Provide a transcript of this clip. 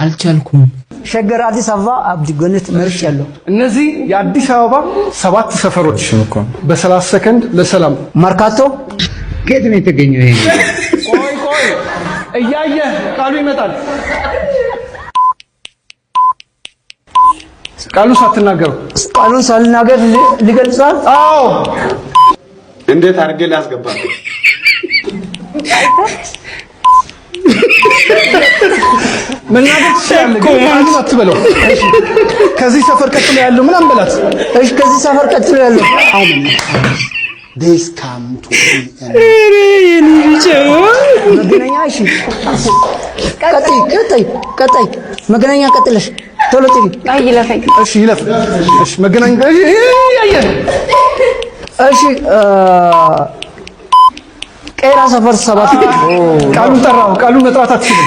አልቻልኩም። ሸገር አዲስ አበባ አብዲ ጎነት መርጭ ያለው እነዚህ የአዲስ አበባ 7 ሰፈሮች በ30 ሰከንድ ለሰላም መርካቶ ከየት ነው የተገኘው ይሄ? ቆይ እያየ ቃሉ ይመጣል። ቃሉ ሳትናገሩ ቃሉን ሳልናገር ሊገልጻል። አዎ እንዴት አድርጌ ላስገባ? መናገር ትችላለህ። ቃሉን አትበለው። ከዚህ ሰፈር ቀጥሎ ያለው ምን አንበላት? እሺ ከዚህ ሰፈር ቀጥሎ ያለው This come to መገናኛ። እሺ ቀጥይ መገናኛ ቀጥለሽ ቶሎ ጥሪ። አይ ይለፈኝ። እሺ ይለፍ። እሺ መገናኛ ያየህ። እሺ ቄራ ሰፈር 7 ቃሉን ጠራው። ቃሉን መጥራት አትችልም።